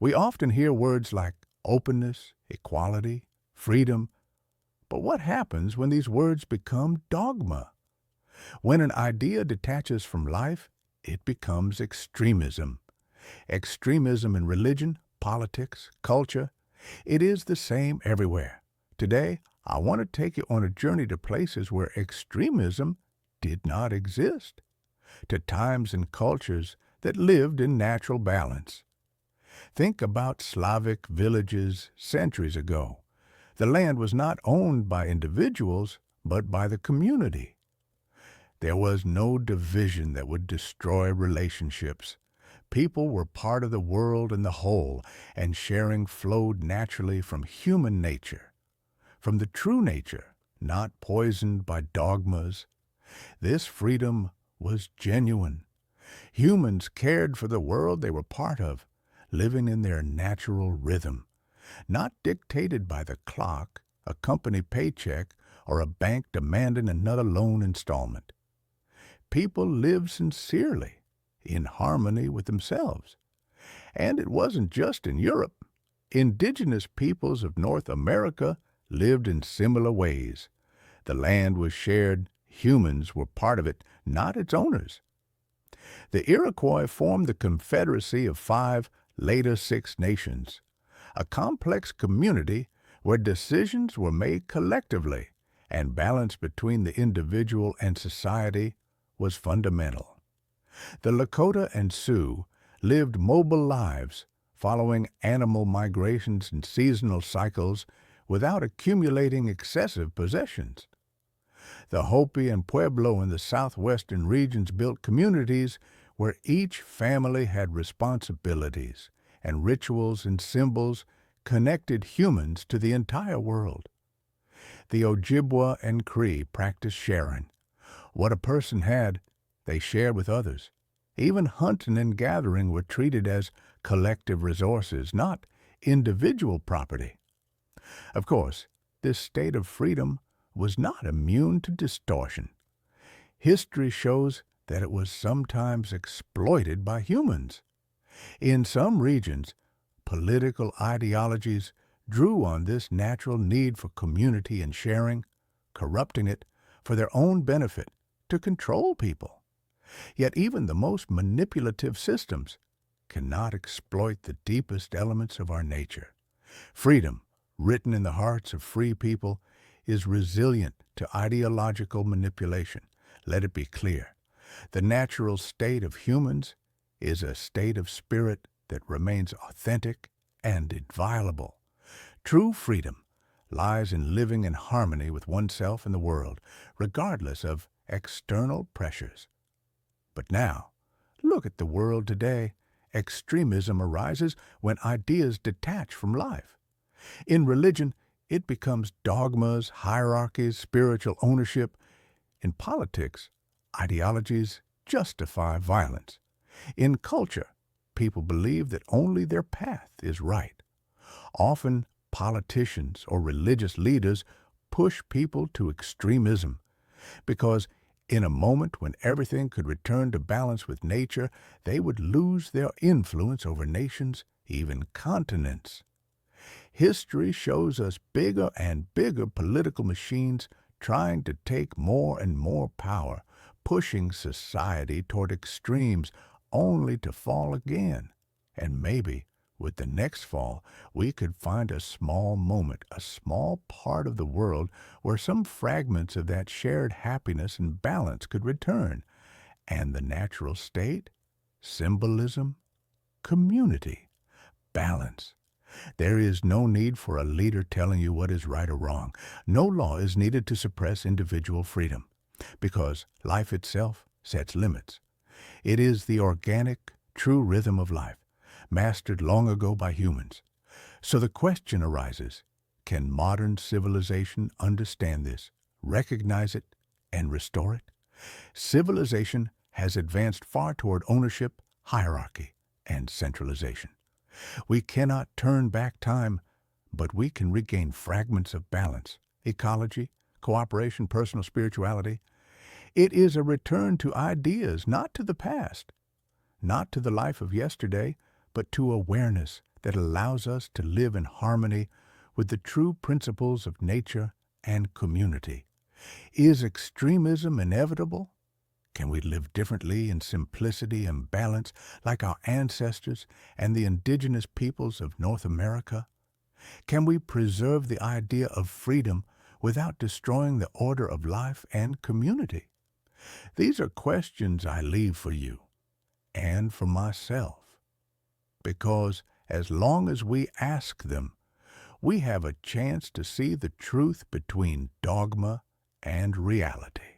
We often hear words like openness, equality, freedom, but what happens when these words become dogma? When an idea detaches from life, it becomes extremism. Extremism in religion, politics, culture, it is the same everywhere. Today, I want to take you on a journey to places where extremism did not exist, to times and cultures that lived in natural balance. Think about Slavic villages centuries ago. The land was not owned by individuals, but by the community. There was no division that would destroy relationships. People were part of the world in the whole, and sharing flowed naturally from human nature, from the true nature, not poisoned by dogmas. This freedom was genuine. Humans cared for the world they were part of, living in their natural rhythm, not dictated by the clock, a company paycheck, or a bank demanding another loan installment. People lived sincerely, in harmony with themselves. And it wasn't just in Europe. Indigenous peoples of North America lived in similar ways. The land was shared, humans were part of it, not its owners. The Iroquois formed the Confederacy of 5, later 6 nations, a complex community where decisions were made collectively and balance between the individual and society was fundamental. The Lakota and Sioux lived mobile lives, following animal migrations and seasonal cycles without accumulating excessive possessions. The Hopi and Pueblo in the southwestern regions built communities where each family had responsibilities, and rituals and symbols connected humans to the entire world. The Ojibwa and Cree practiced sharing. What a person had, they shared with others. Even hunting and gathering were treated as collective resources, not individual property. Of course, this state of freedom was not immune to distortion. History shows that it was sometimes exploited by humans. In some regions, political ideologies drew on this natural need for community and sharing, corrupting it for their own benefit to control people. Yet even the most manipulative systems cannot exploit the deepest elements of our nature. Freedom, written in the hearts of free people, is resilient to ideological manipulation. Let it be clear. The natural state of humans is a state of spirit that remains authentic and inviolable. True freedom lies in living in harmony with oneself and the world, regardless of external pressures. But now, look at the world today. Extremism arises when ideas detach from life. In religion, it becomes dogmas, hierarchies, spiritual ownership. In politics, ideologies justify violence. In culture, people believe that only their path is right. Often, politicians or religious leaders push people to extremism because in a moment when everything could return to balance with nature, they would lose their influence over nations, even continents. History shows us bigger and bigger political machines trying to take more and more power, pushing society toward extremes only to fall again. And maybe, with the next fall, we could find a small moment, a small part of the world where some fragments of that shared happiness and balance could return. And the natural state, symbolism, community, balance. There is no need for a leader telling you what is right or wrong. No law is needed to suppress individual freedom, because life itself sets limits. It is the organic, true rhythm of life, mastered long ago by humans. So the question arises, can modern civilization understand this, recognize it, and restore it? Civilization has advanced far toward ownership, hierarchy, and centralization. We cannot turn back time, but we can regain fragments of balance, ecology, cooperation, personal spirituality. It is a return to ideas, not to the past, not to the life of yesterday, but to awareness, that allows us to live in harmony with the true principles of nature and community? Is extremism inevitable? Can we live differently in simplicity and balance like our ancestors and the indigenous peoples of North America? Can we preserve the idea of freedom without destroying the order of life and community? These are questions I leave for you and for myself, because as long as we ask them, we have a chance to see the truth between dogma and reality.